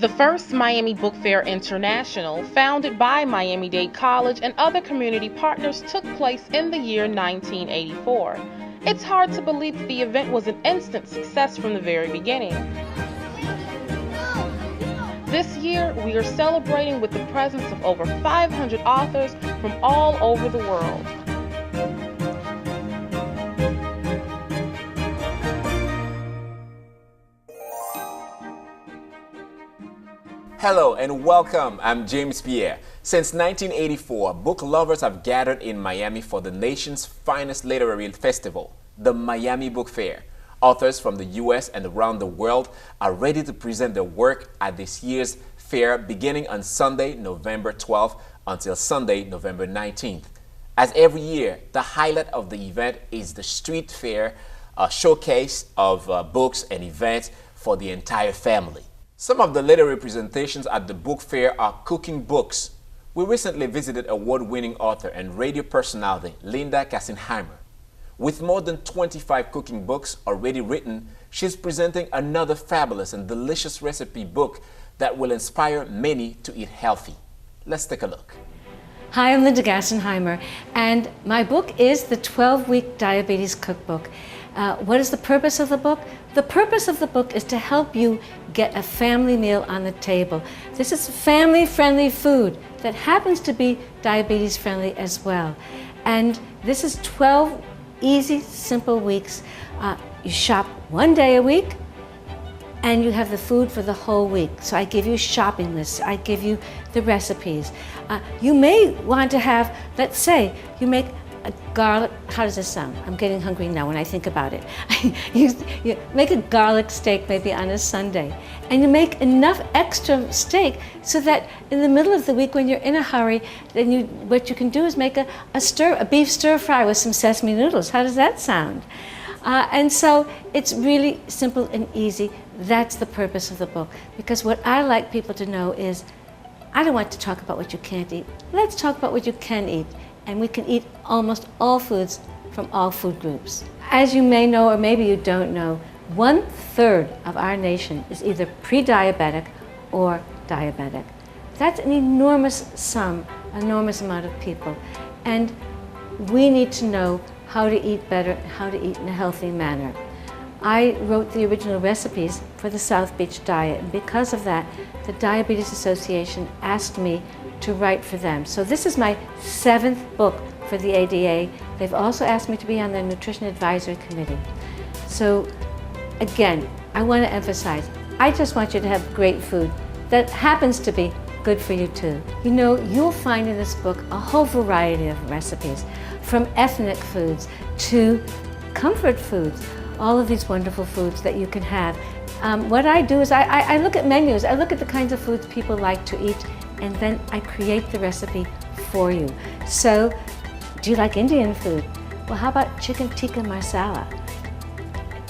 The first Miami Book Fair International, founded by Miami Dade College and other community partners, took place in the year 1984. It's hard to believe that the event was an instant success from the very beginning. This year, we are celebrating with the presence of over 500 authors from all over the world. Hello and welcome. I'm James Pierre. Since 1984, book lovers have gathered in Miami for the nation's finest literary festival, the Miami Book Fair. Authors from the U.S. and around the world are ready to present their work at this year's fair beginning on Sunday, November 12th until Sunday, November 19th. As every year, the highlight of the event is the street fair, a showcase of books and events for the entire family. Some of the literary presentations at the book fair are cooking books. We recently visited award-winning author and radio personality Linda Gassenheimer. With more than 25 cooking books already written, she's presenting another fabulous and delicious recipe book that will inspire many to eat healthy. Let's take a look. Hi, I'm Linda Gassenheimer, and my book is the 12-week diabetes cookbook. What is the purpose of the book? The purpose of the book is to help you get a family meal on the table. This is family-friendly food that happens to be diabetes-friendly as well. And this is 12 easy, simple weeks. You shop one day a week, and you have the food for the whole week. So I give you shopping lists, I give you the recipes. You may want to have, let's say, you make a garlic, how does this sound? I'm getting hungry now when I think about it. you make a garlic steak maybe on a Sunday, and you make enough extra steak so that in the middle of the week when you're in a hurry, then what you can do is make a beef stir fry with some sesame noodles. How does that sound? And so it's really simple and easy. That's the purpose of the book, because what I like people to know is I don't want to talk about what you can't eat. Let's talk about what you can eat. And we can eat almost all foods from all food groups. As you may know, or maybe you don't know, 1/3 of our nation is either pre-diabetic or diabetic. That's an enormous enormous amount of people. And we need to know how to eat better, how to eat in a healthy manner. I wrote the original recipes for the South Beach diet, and because of that, the Diabetes Association asked me to write for them. So this is my 7th book for the ADA. They've also asked me to be on their Nutrition Advisory Committee. So again, I want to emphasize, I just want you to have great food that happens to be good for you too. You know, you'll find in this book a whole variety of recipes, from ethnic foods to comfort foods, all of these wonderful foods that you can have. What I do is I look at menus, I look at the kinds of foods people like to eat, and then I create the recipe for you. So, do you like Indian food? Well, how about chicken tikka masala?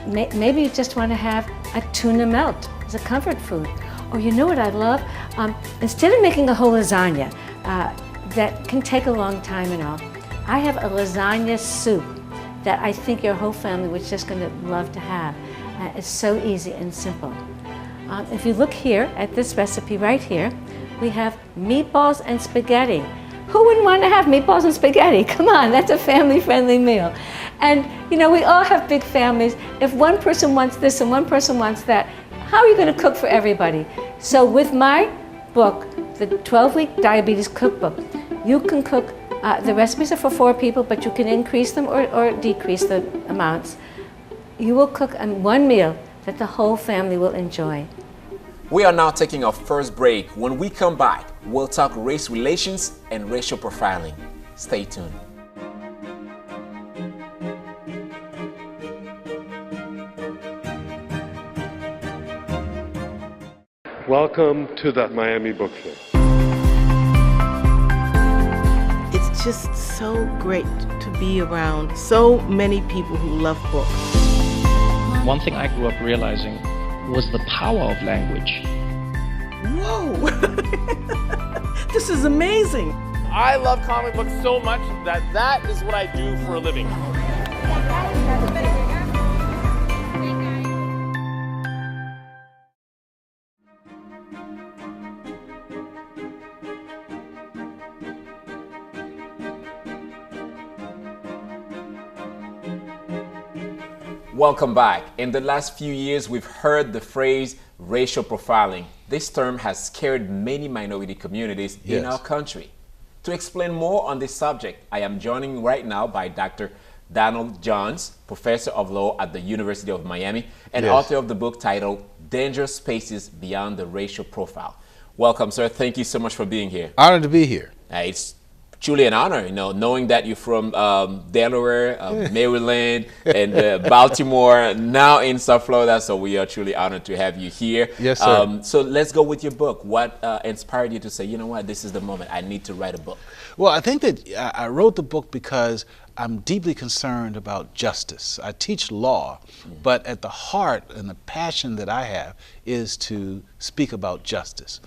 Maybe you just want to have a tuna melt as a comfort food. Or you know what I love? Instead of making a whole lasagna that can take a long time and all, I have a lasagna soup that I think your whole family was just going to love to have. It's so easy and simple. If you look here at this recipe right here, we have meatballs and spaghetti. Who wouldn't want to have meatballs and spaghetti? Come on, that's a family-friendly meal. And you know, we all have big families. If one person wants this and one person wants that, how are you going to cook for everybody? So with my book, the 12-week diabetes cookbook, you can cook, the recipes are for 4 people, but you can increase them or decrease the amounts. You will cook on one meal that the whole family will enjoy. We are now taking our first break. When we come back, we'll talk race relations and racial profiling. Stay tuned. Welcome to the Miami Book Fair. It's just so great to be around so many people who love books. One thing I grew up realizing was the power of language. Whoa! This is amazing. I love comic books so much that is what I do for a living. Welcome back. In the last few years, we've heard the phrase racial profiling. This term has scared many minority communities in our country. To explain more on this subject, I am joining right now by Dr. Donald Johns, professor of law at the University of Miami and author of the book titled Dangerous Spaces Beyond the Racial Profile. Welcome, sir. Thank you so much for being here. Honored to be here. It's truly an honor, knowing that you're from Delaware, Maryland, and Baltimore, now in South Florida. So we are truly honored to have you here. Yes, sir. So let's go with your book. What inspired you to say, you know what, this is the moment, I need to write a book? Well, I think that I wrote the book because I'm deeply concerned about justice. I teach law, but at the heart and the passion that I have is to speak about justice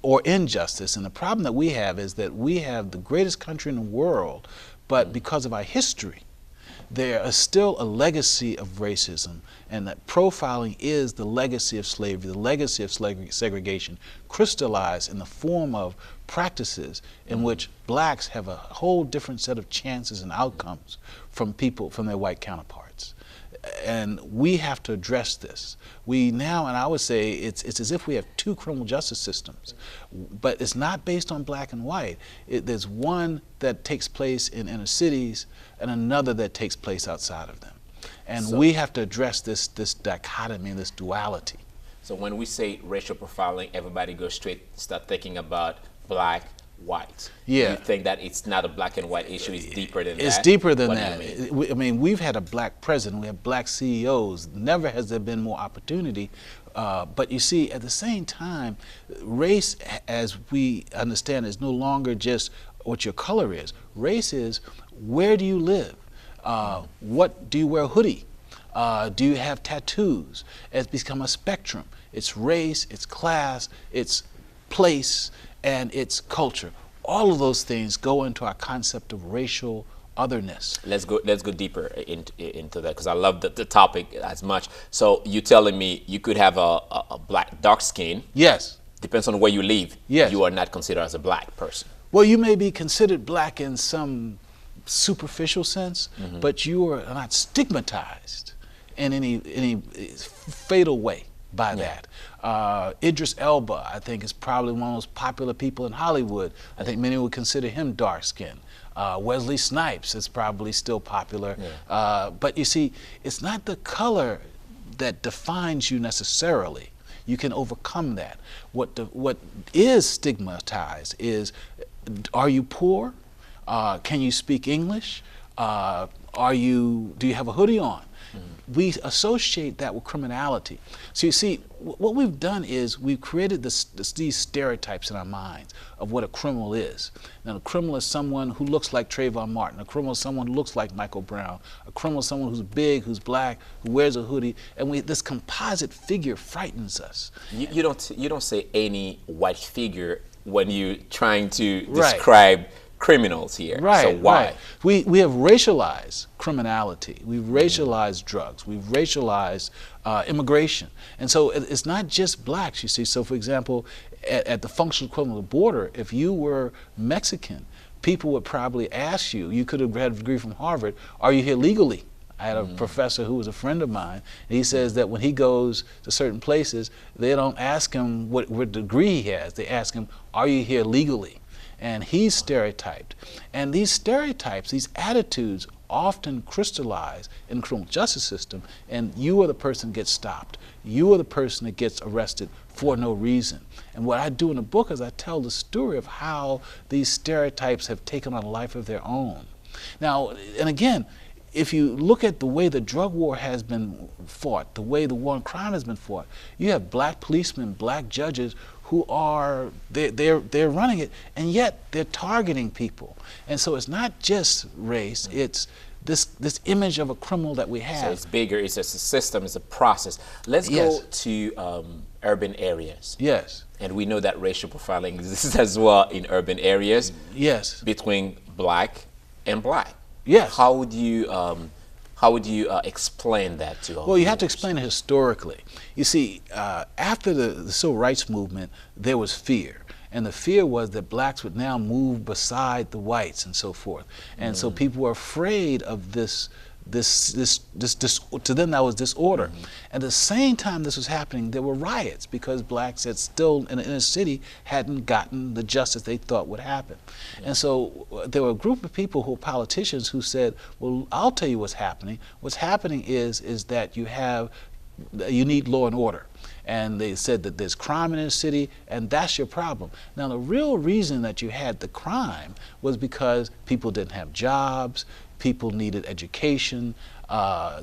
or injustice. And the problem that we have is that we have the greatest country in the world, but because of our history, there is still a legacy of racism, and that profiling is the legacy of slavery, the legacy of segregation, crystallized in the form of practices in which blacks have a whole different set of chances and outcomes from their white counterparts. And we have to address this. We now, and I would say it's as if we have two criminal justice systems, but it's not based on black and white. There's one that takes place in inner cities and another that takes place outside of them. And we have to address this dichotomy, this duality. So when we say racial profiling, everybody goes start thinking about black, white. Yeah. You think that it's not a black and white issue, it's deeper than that? It's deeper than that. I mean, we've had a black president, we have black CEOs. Never has there been more opportunity. But you see, at the same time, race, as we understand, is no longer just what your color is. Race is, where do you live? What do you wear a hoodie? Do you have tattoos? It's become a spectrum. It's race, it's class, it's place, and it's culture. All of those things go into our concept of racial otherness. Let's go deeper into that, because I love the topic as much. So you're telling me you could have a black, dark skin. Yes. Depends on where you live. Yes. You are not considered as a black person. Well, you may be considered black in some superficial sense, but you are not stigmatized in any fatal way by that. Idris Elba, I think, is probably one of the most popular people in Hollywood. I think many would consider him dark-skinned. Wesley Snipes is probably still popular. But you see, it's not the color that defines you necessarily. You can overcome that. What is stigmatized is, are you poor? Can you speak English? Do you have a hoodie on? We associate that with criminality. So you see, what we've done is we've created these stereotypes in our minds of what a criminal is. Now, a criminal is someone who looks like Trayvon Martin. A criminal is someone who looks like Michael Brown. A criminal is someone who's big, who's black, who wears a hoodie. And this composite figure frightens us. You don't say any white figure when you're trying to describe criminals here. Right. So why? Right. We have racialized criminality. We've racialized drugs. We've racialized immigration. And so it's not just blacks, you see. So for example, at the functional equivalent of the border, if you were Mexican, people would probably ask you, you could have had a degree from Harvard, are you here legally? I had a professor who was a friend of mine, and he says that when he goes to certain places, they don't ask him what degree he has. They ask him, are you here legally? And he's stereotyped. And these stereotypes, these attitudes, often crystallize in the criminal justice system, and you are the person that gets stopped. You are the person that gets arrested for no reason. And what I do in the book is I tell the story of how these stereotypes have taken on a life of their own. Now, and again, if you look at the way the drug war has been fought, the way the war on crime has been fought, you have black policemen, black judges who are, they're running it, and yet they're targeting people. And so it's not just race, it's this image of a criminal that we have. So it's bigger, it's just a system, it's a process. Let's go to urban areas. Yes. And we know that racial profiling exists as well in urban areas. Yes. Between black and black. Yes. How would you explain that to all? Well, you have to explain it historically. You see, after the civil rights movement, there was fear. And the fear was that blacks would now move beside the whites and so forth. And so people were afraid of this to them that was disorder. At the same time this was happening, there were riots because blacks had still in the inner city hadn't gotten the justice they thought would happen. And so there were a group of people who were politicians who said, well, I'll tell you what's happening. What's happening is that you need law and order. And they said that there's crime in the city, and that's your problem. Now, the real reason that you had the crime was because people didn't have jobs, people needed education,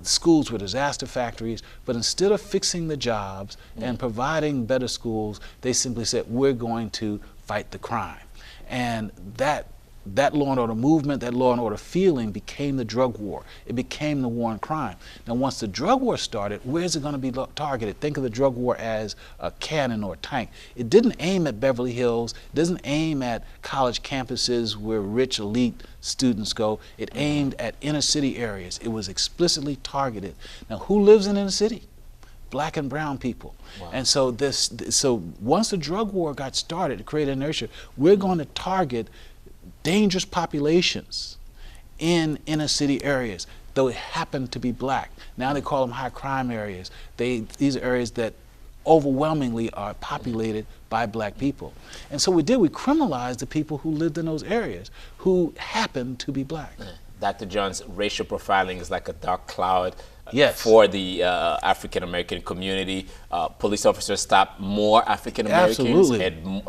schools were disaster factories, but instead of fixing the jobs and providing better schools, they simply said, we're going to fight the crime. And that law and order movement, that law and order feeling became the drug war. It became the war on crime. Now, once the drug war started, where's it going to be targeted? Think of the drug war as a cannon or a tank. It didn't aim at Beverly Hills. It doesn't aim at college campuses where rich elite students go. It aimed at inner city areas. It was explicitly targeted. Now, who lives in inner city? Black and brown people. Wow. And so once the drug war got started, it created inertia. We're going to target dangerous populations in inner city areas, though it happened to be black. Now they call them high crime areas. These are areas that overwhelmingly are populated by black people. And so we criminalized the people who lived in those areas who happened to be black. Dr. John's racial profiling is like a dark cloud for the African-American community. Police officers stop more African-Americans, and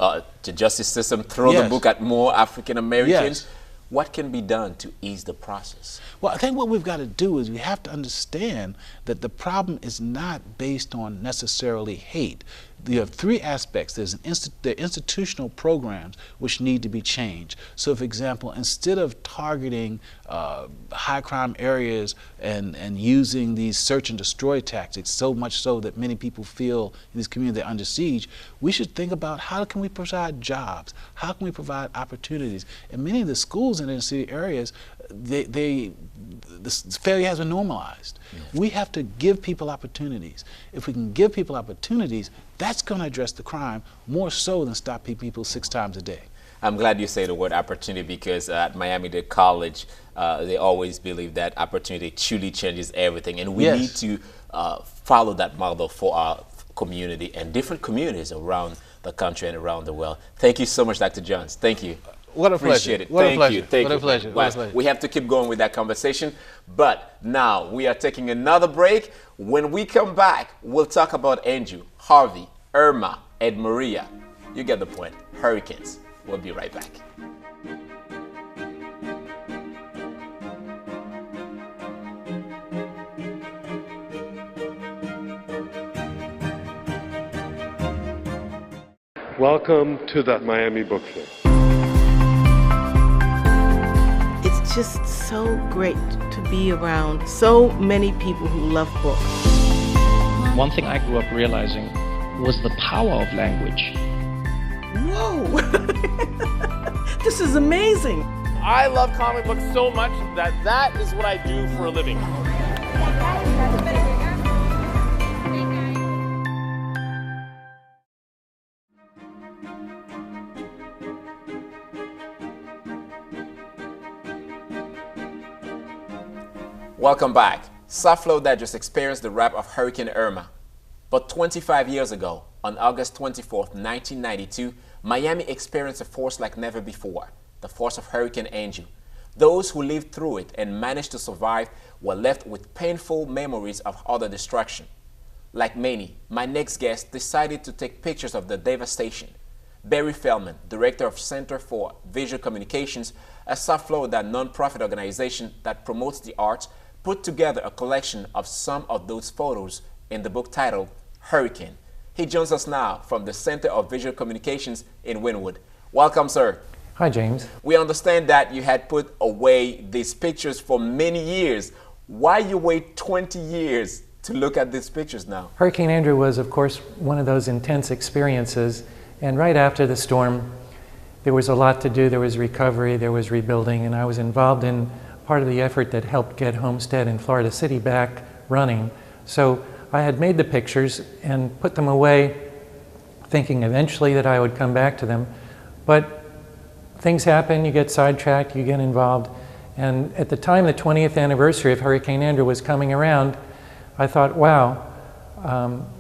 the justice system throw the book at more African-Americans. What can be done to ease the process? Well, I think what we've got to do is we have to understand that the problem is not based on necessarily hate. You have three aspects. There are institutional programs which need to be changed. So, for example, instead of targeting high crime areas and using these search and destroy tactics, so much so that many people feel in these communities they're under siege, we should think about how can we provide jobs? How can we provide opportunities? In many of the schools in inner city areas, the failure has been normalized. We have to give people opportunities. If we can give people opportunities, that's going to address the crime more so than stopping people 6 times a day. I'm glad you say the word opportunity, because at Miami Dade College, they always believe that opportunity truly changes everything. And we need to follow that model for our community and different communities around the country and around the world. Thank you so much, Dr. Johns. Thank you. What a Appreciate pleasure. it. What Thank a pleasure. you. Thank what you. A pleasure. Well, what a pleasure. we have to keep going with that conversation, but now we are taking another break. When we come back, we'll talk about Andrew, Harvey, Irma, and Maria. You get the point. Hurricanes. We'll be right back. Welcome to the Miami Book Fair. It's just so great to be around so many people who love books. One thing I grew up realizing was the power of language. Whoa! This is amazing. I love comic books so much that is what I do for a living. Welcome back. South Florida just experienced the wrath of Hurricane Irma. But 25 years ago, on August 24th, 1992, Miami experienced a force like never before, the force of Hurricane Andrew. Those who lived through it and managed to survive were left with painful memories of utter destruction. Like many, my next guest decided to take pictures of the devastation. Barry Fellman, director of Center for Visual Communications, a South Florida nonprofit organization that promotes the arts, put together a collection of some of those photos in the book titled Hurricane. He joins us now from the Center of Visual Communications in Wynwood. Welcome, sir. Hi, James. We understand that you had put away these pictures for many years. Why you wait 20 years to look at these pictures now? Hurricane Andrew was, of course, one of those intense experiences. And right after the storm, there was a lot to do. There was recovery, there was rebuilding, and I was involved in part of the effort that helped get Homestead in Florida City back running. So I had made the pictures and put them away, thinking eventually that I would come back to them. But things happen, you get sidetracked, you get involved, And at the time the 20th anniversary of Hurricane Andrew was coming around, I thought, wow,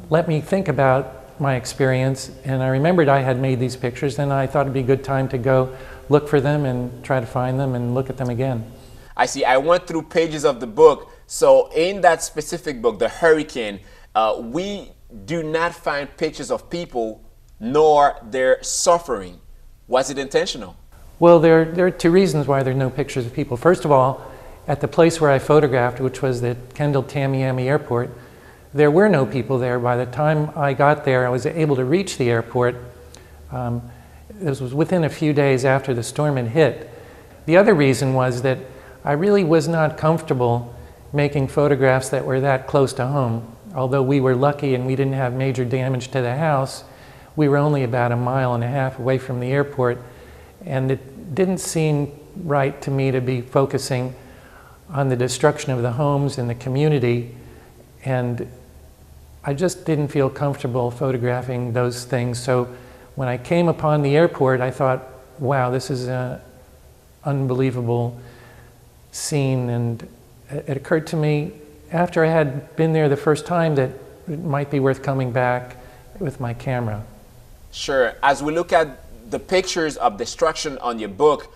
let me think about my experience. And I remembered I had made these pictures, and I thought it'd be a good time to go look for them and try to find them and look at them again. I see. I went through pages of the book. So in that specific book, The Hurricane, we do not find pictures of people nor their suffering. Was it intentional? Well, there are two reasons why there are no pictures of people. First of all, at the place where I photographed, which was the Kendall-Tamiami Airport, there were no people there. By the time I got there, I was able to reach the airport. This was within a few days after the storm had hit. The other reason was that I really was not comfortable making photographs that were that close to home. Although we were lucky and we didn't have major damage to the house, we were only about 1.5 miles away from the airport, and it didn't seem right to me to be focusing on the destruction of the homes and the community, and I just didn't feel comfortable photographing those things. So when I came upon the airport, I thought, wow, this is an unbelievable scene, and it occurred to me after I had been there the first time that it might be worth coming back with my camera. Sure. As we look at the pictures of destruction on your book,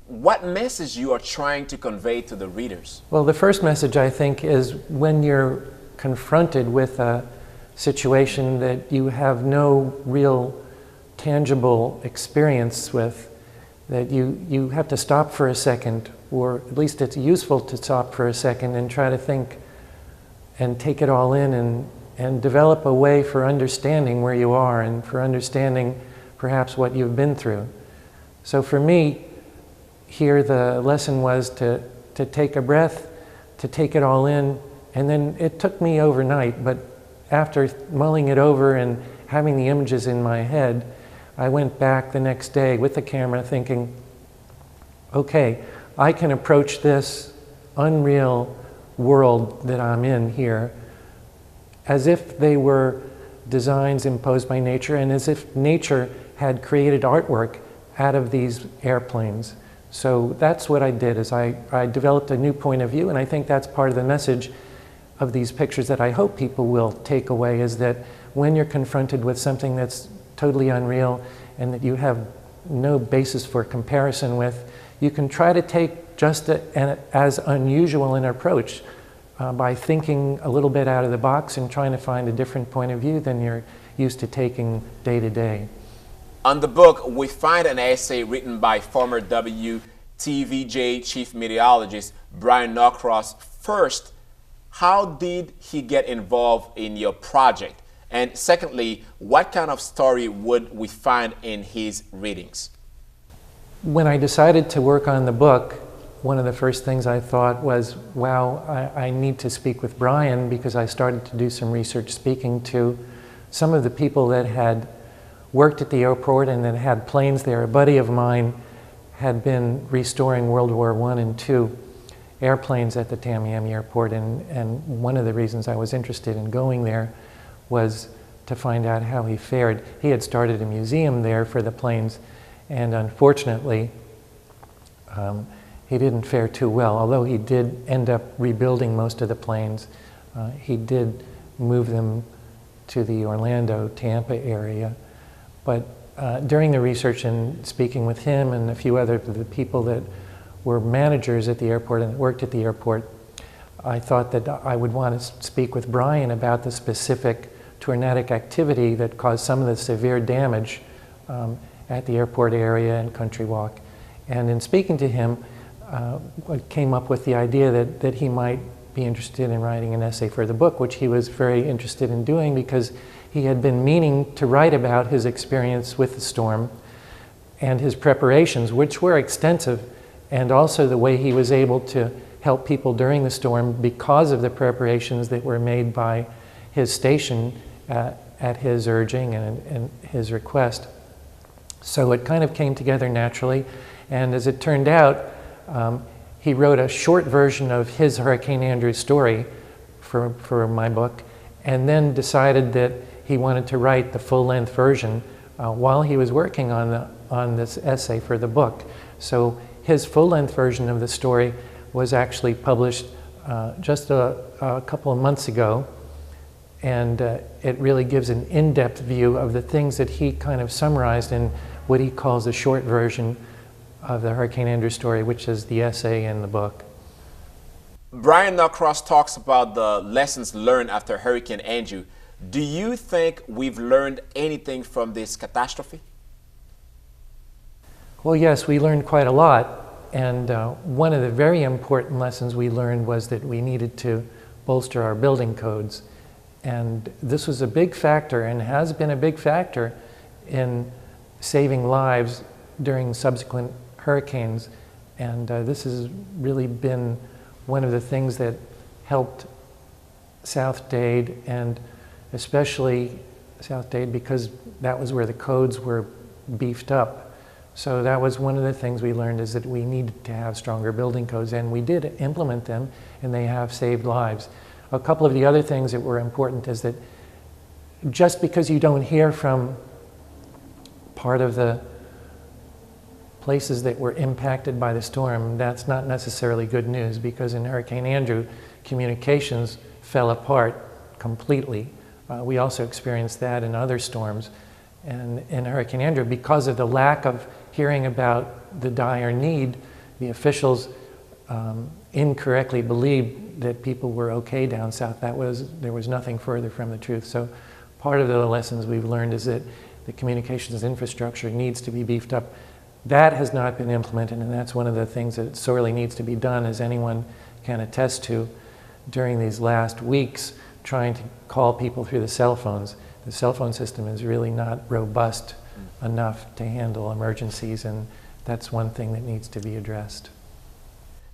what message you are trying to convey to the readers? Well, the first message, I think, is when you're confronted with a situation that you have no real tangible experience with, that you have to stop for a second, or at least it's useful to stop for a second and try to think and take it all in and develop a way for understanding where you are and for understanding perhaps what you've been through. So for me, here the lesson was to take a breath, to take it all in, and then it took me overnight, but after mulling it over and having the images in my head, I went back the next day with the camera thinking, okay, I can approach this unreal world that I'm in here as if they were designs imposed by nature and as if nature had created artwork out of these airplanes. So that's what I did, is I developed a new point of view, and I think that's part of the message of these pictures that I hope people will take away, is that when you're confronted with something that's totally unreal and that you have no basis for comparison with, you can try to take just as unusual an approach by thinking a little bit out of the box and trying to find a different point of view than you're used to taking day to day. On the book, we find an essay written by former WTVJ chief meteorologist Brian Norcross. First, how did he get involved in your project? And secondly, what kind of story would we find in his readings? When I decided to work on the book, one of the first things I thought was, wow, I need to speak with Brian, because I started to do some research speaking to some of the people that had worked at the airport and that had planes there. A buddy of mine had been restoring World War I and II airplanes at the Tamiami Airport, and one of the reasons I was interested in going there was to find out how he fared. He had started a museum there for the planes, and unfortunately, he didn't fare too well. Although he did end up rebuilding most of the planes, he did move them to the Orlando, Tampa area. But during the research and speaking with him and a few other of the people that were managers at the airport and that worked at the airport, I thought that I would want to speak with Brian about the specific tornadic activity that caused some of the severe damage at the airport area and Country Walk. And in speaking to him, I came up with the idea that he might be interested in writing an essay for the book, which he was very interested in doing because he had been meaning to write about his experience with the storm and his preparations, which were extensive, and also the way he was able to help people during the storm because of the preparations that were made by his station at his urging and his request. So it kind of came together naturally, and as it turned out, he wrote a short version of his Hurricane Andrew story for my book, and then decided that he wanted to write the full-length version while he was working on this essay for the book. So his full-length version of the story was actually published just a couple of months ago, and it really gives an in-depth view of the things that he kind of summarized in what he calls the short version of the Hurricane Andrew story, which is the essay in the book. Brian Norcross talks about the lessons learned after Hurricane Andrew. Do you think we've learned anything from this catastrophe? Well, yes, we learned quite a lot. And one of the very important lessons we learned was that we needed to bolster our building codes. And this was a big factor and has been a big factor in saving lives during subsequent hurricanes. And this has really been one of the things that helped South Dade, and especially South Dade because that was where the codes were beefed up. So that was one of the things we learned, is that we needed to have stronger building codes, and we did implement them, and they have saved lives. A couple of the other things that were important is that just because you don't hear from part of the places that were impacted by the storm, that's not necessarily good news, because in Hurricane Andrew, communications fell apart completely. We also experienced that in other storms. And in Hurricane Andrew, because of the lack of hearing about the dire need, the officials incorrectly believed that people were okay down south. There was nothing further from the truth. So part of the lessons we've learned is that the communications infrastructure needs to be beefed up. That has not been implemented, and that's one of the things that sorely needs to be done, as anyone can attest to during these last weeks, trying to call people through the cell phones. The cell phone system is really not robust enough to handle emergencies, and that's one thing that needs to be addressed.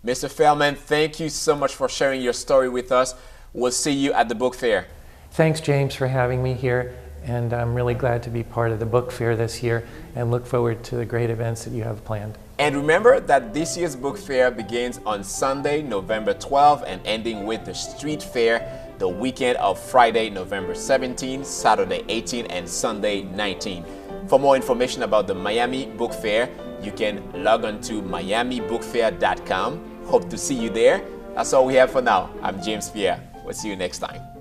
Mr. Fellman, thank you so much for sharing your story with us. We'll see you at the book fair. Thanks, James, for having me here, and I'm really glad to be part of the book fair this year and look forward to the great events that you have planned. And remember that this year's book fair begins on Sunday, November 12th, and ending with the street fair the weekend of Friday, November 17, Saturday 18, and Sunday 19. For more information about the Miami Book Fair, you can log on to miamibookfair.com. Hope to see you there. That's all we have for now. I'm James Pierre. We'll see you next time.